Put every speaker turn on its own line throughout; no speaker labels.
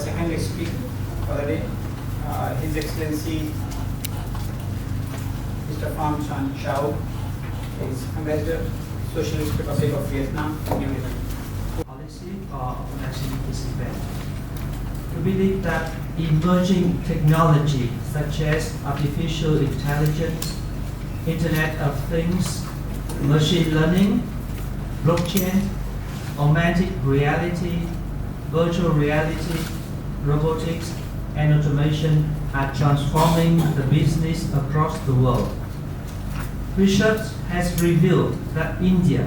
second speaker for the day, His Excellency Mr. Pham Shan Chau, is Ambassador, Socialist Republic of Vietnam, New Zealand.
Policy of organizing this event. We believe that emerging technology such as artificial intelligence, Internet of Things, machine learning, blockchain, augmented reality, virtual reality, robotics, and automation are transforming the business across the world. Research has revealed that India,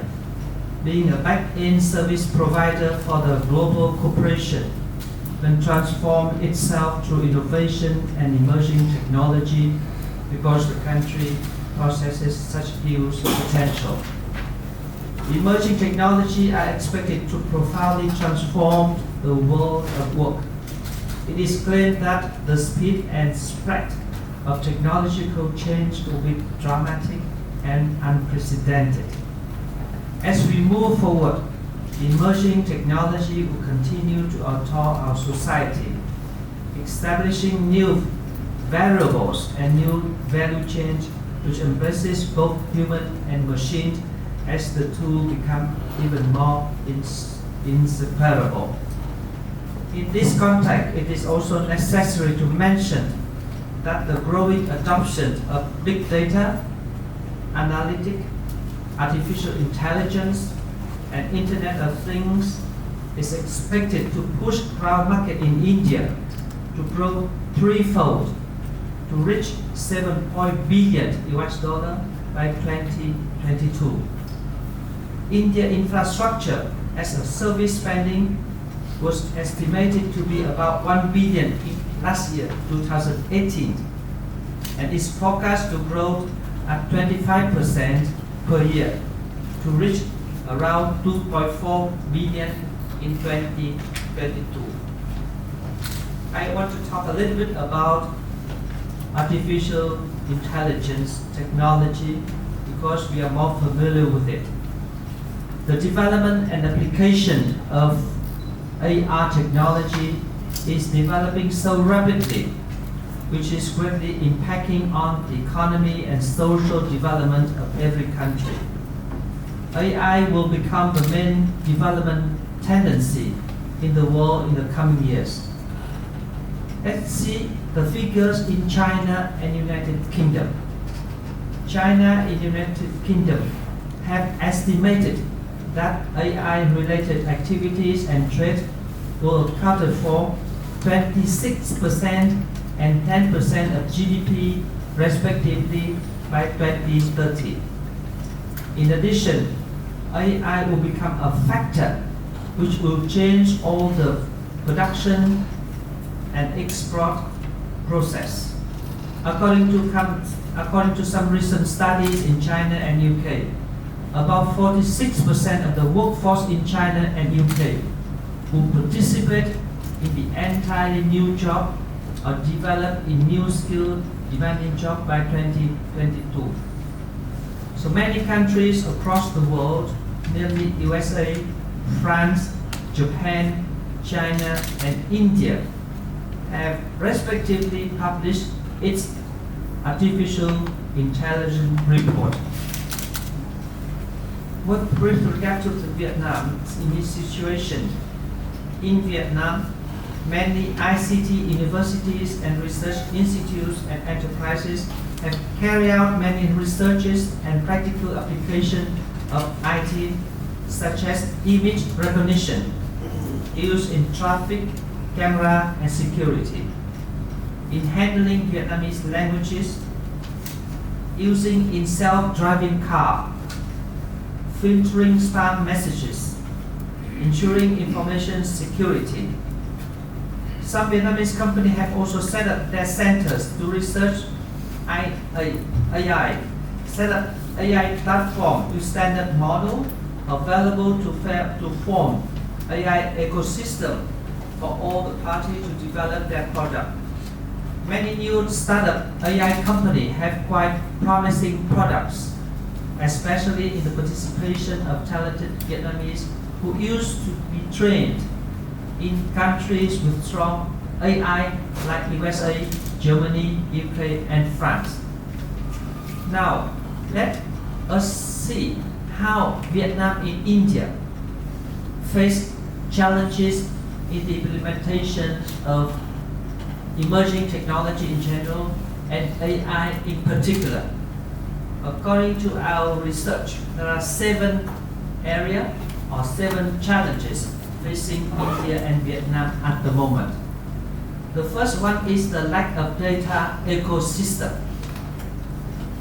being a back-end service provider for the global corporation, can transform itself through innovation and emerging technology because the country possesses such huge potential. Emerging technology are expected to profoundly transform the world of work. It is claimed that the speed and spread of technological change will be dramatic and unprecedented. As we move forward, emerging technology will continue to alter our society, establishing new variables and new value chains which embraces both human and machine as the two become even more inseparable. In this context, it is also necessary to mention that the growing adoption of big data, analytics, artificial intelligence, and Internet of Things is expected to push cloud market in India to grow threefold to reach $7 billion by 2022. India infrastructure as a service spending was estimated to be about $1 billion in last year, 2018, and is forecast to grow at 25% per year to reach around $2.4 billion in 2022. I want to talk a little bit about artificial intelligence technology because we are more familiar with it. The development and application of AR technology is developing so rapidly, which is greatly impacting on the economy and social development of every country. AI will become the main development tendency in the world in the coming years. Let's see the figures in China and United Kingdom. China and United Kingdom have estimated that AI-related activities and trade will account for 26% and 10% of GDP respectively by 2030. In addition, AI will become a factor which will change all the production and export process. According to some recent studies in China and UK, about 46% of the workforce in China and UK will participate in the entirely new job or develop in new skill demanding job by 2022. So many countries across the world, namely USA, France, Japan, China, and India, have respectively published its artificial intelligence report. With regard to Vietnam, in this situation, in Vietnam, many ICT universities and research institutes and enterprises have carried out many researches and practical application of IT, such as image recognition, used in traffic, camera, and security, in handling Vietnamese languages, using in self-driving car, filtering spam messages, ensuring information security. Some Vietnamese companies have also set up their centers to research AI, set up AI platform with standard model available to form AI ecosystem for all the parties to develop their product. Many new startup AI companies have quite promising products, especially in the participation of talented Vietnamese who used to be trained in countries with strong AI like USA, Germany, UK, and France. Now, let us see how Vietnam and India face challenges in the implementation of emerging technology in general and AI in particular. According to our research, there are 7 areas or 7 challenges facing India and Vietnam at the moment. The first one is the lack of data ecosystem.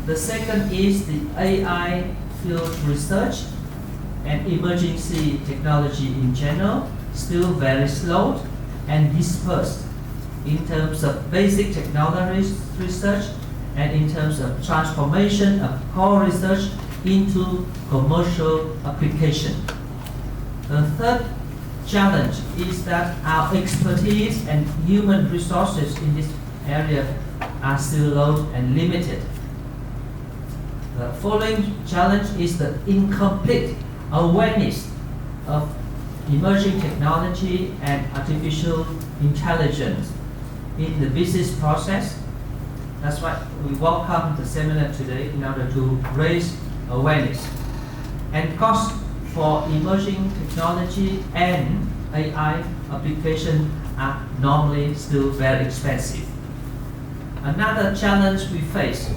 The second is the AI field research and emergency technology in general, still very slow and dispersed in terms of basic technology research and in terms of transformation of core research into commercial application. The third challenge is that our expertise and human resources in this area are still low and limited. The following challenge is the incomplete awareness of emerging technology and artificial intelligence in the business process. That's why we welcome the seminar today in order to raise awareness. And costs for emerging technology and AI application are normally still very expensive. Another challenge we face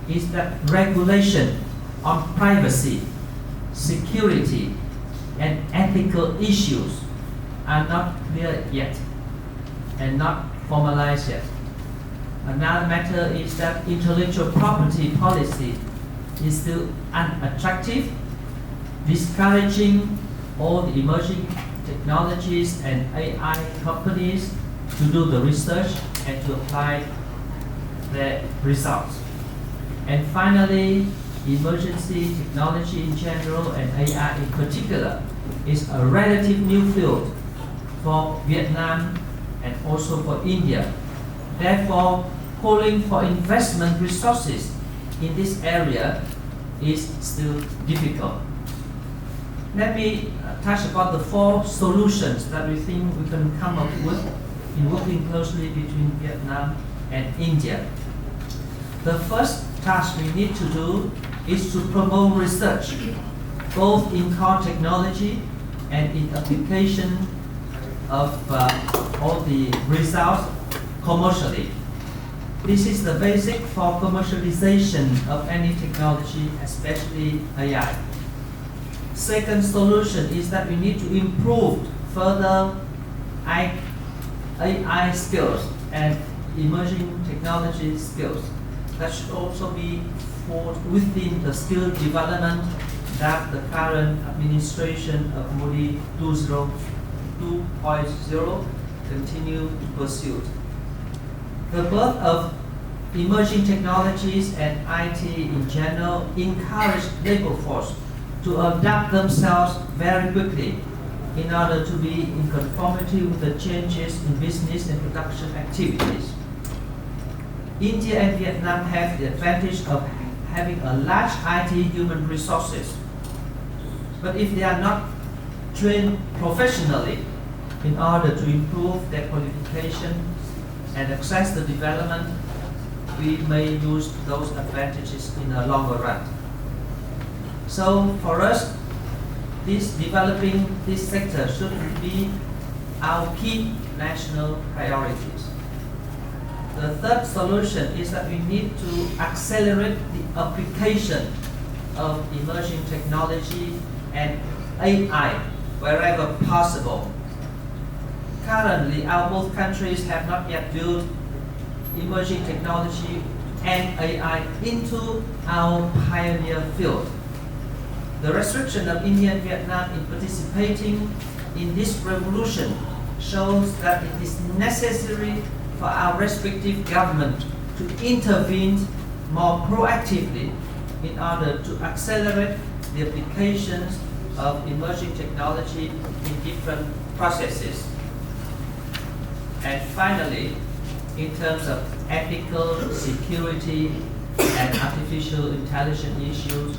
is that regulation on privacy, security, and ethical issues are not clear yet and not formalized yet. Another matter is that intellectual property policy is still unattractive, discouraging all the emerging technologies and AI companies to do the research and to apply their results. And finally, emergency technology in general and AI in particular is a relative new field for Vietnam and also for India. Therefore, calling for investment resources in this area is still difficult. Let me touch upon the 4 solutions that we think we can come up with in working closely between Vietnam and India. The first task we need to do is to promote research, both in core technology and in application of all the results commercially. This is the basic for commercialization of any technology, especially AI. Second solution is that we need to improve further AI skills and emerging technology skills. That should also be within the skill development that the current administration of Modi 2.0 continue to pursue. The birth of emerging technologies and IT in general encourage labor force to adapt themselves very quickly in order to be in conformity with the changes in business and production activities. India and Vietnam have the advantage of having a large IT human resources. But if they are not trained professionally in order to improve their qualification and access the development, we may lose those advantages in the longer run. So for us, developing this sector should be our key national priorities. The third solution is that we need to accelerate the application of emerging technology and AI wherever possible. Currently, our both countries have not yet built emerging technology and AI into our pioneer field. The restriction of India and Vietnam in participating in this revolution shows that it is necessary for our respective government to intervene more proactively in order to accelerate the applications of emerging technology in different processes. And finally, in terms of ethical, security, and artificial intelligence issues,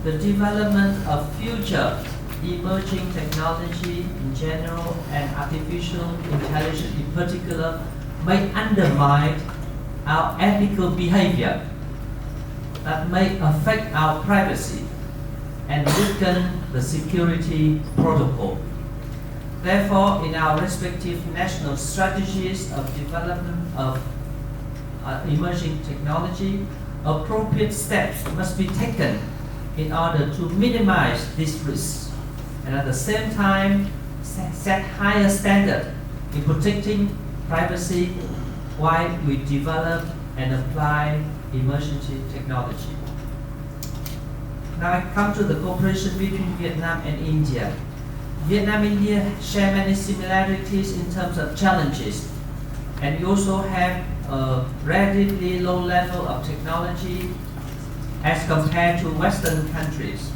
the development of future emerging technology in general and artificial intelligence in particular may undermine our ethical behavior, that may affect our privacy and weaken the security protocol. Therefore, in our respective national strategies of development of emerging technology, appropriate steps must be taken in order to minimize these risks, and at the same time set higher standards in protecting privacy while we develop and apply emerging technology. Now I come to the cooperation between Vietnam and India. Vietnam and India share many similarities in terms of challenges, and we also have a relatively low level of technology as compared to Western countries.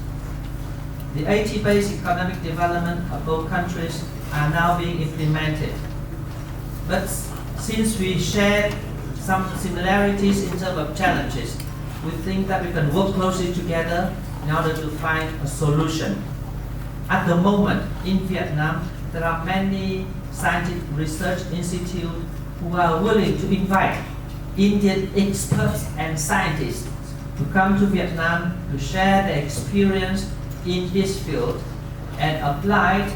The 80-based economic development of both countries are now being implemented. But since we share some similarities in terms of challenges, we think that we can work closely together in order to find a solution. At the moment, in Vietnam, there are many scientific research institutes who are willing to invite Indian experts and scientists to come to Vietnam to share their experience in this field and apply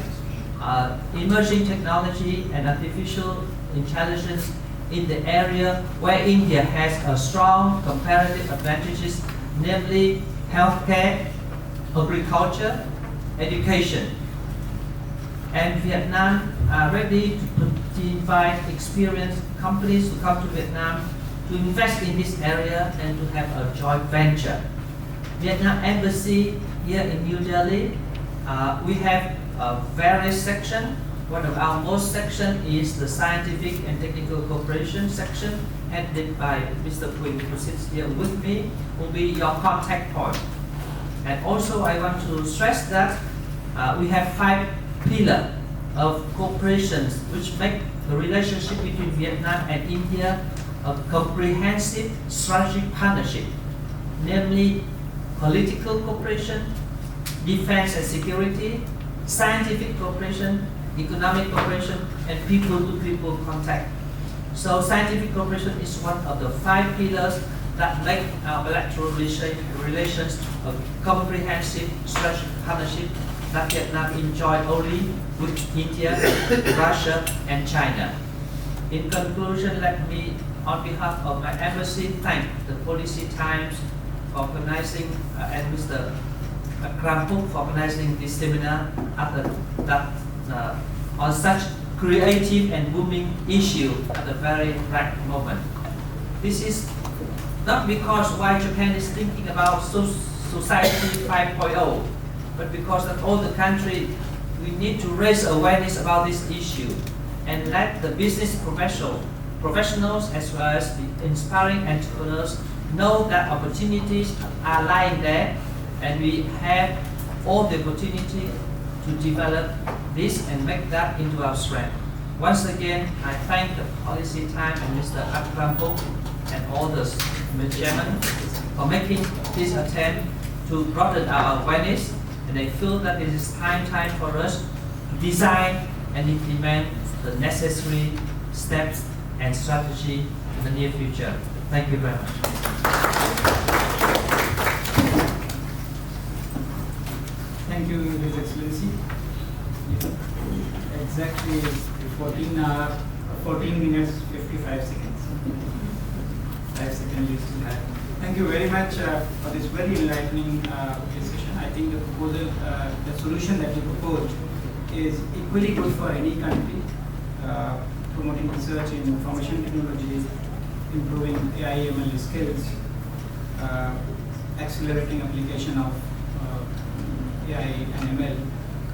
emerging technology and artificial intelligence in the area where India has a strong comparative advantages, namely healthcare, agriculture, education. And Vietnam are ready to invite experienced companies to come to Vietnam to invest in this area and to have a joint venture. Vietnam Embassy here in New Delhi, we have various sections. One of our most section is the Scientific and Technical Cooperation section, headed by Mr. Quinn, who sits here with me, will be your contact point. And also I want to stress that we have 5 pillars of cooperation which make the relationship between Vietnam and India a comprehensive strategic partnership, namely political cooperation, defense and security, scientific cooperation, economic cooperation, and people-to-people contact. So scientific cooperation is one of the 5 pillars that make our bilateral relations a comprehensive strategic partnership that Vietnam enjoy only with India, Russia, and China. In conclusion, let me, on behalf of my embassy, thank the Policy Times for organizing and Mr. Krampuk for organizing this seminar on such creative and booming issue at the very right moment. This is not because why Japan is thinking about Society 5.0, but because of all the country, we need to raise awareness about this issue and let the business professionals as well as the inspiring entrepreneurs know that opportunities are lying there, and we have all the opportunity to develop this and make that into our strength. Once again, I thank the Policy Time and Mr. Krampuk and all the chairmen for making this attempt to broaden our awareness, and I feel that it is time for us to design and implement the necessary steps and strategy in the near future. Thank you very much.
Thank you, His Excellency. Exactly 14 minutes 55 seconds. 5 seconds is to that. Thank you very much for this very enlightening discussion. I think the proposal, the solution that you proposed is equally good for any country, promoting research in information technology, improving AI/ML skills, accelerating application of AI and ML,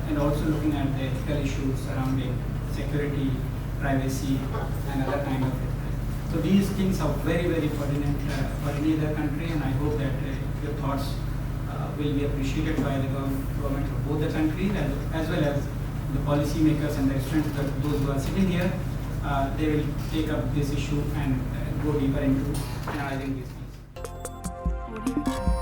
and also looking at the ethical issues surrounding security, privacy, and other kind of it. So these things are very, very pertinent for any other country, and I hope that your thoughts will be appreciated by the government of both the countries, as well as the policy makers and the students, those who are sitting here. They will take up this issue and go deeper into analyzing these things.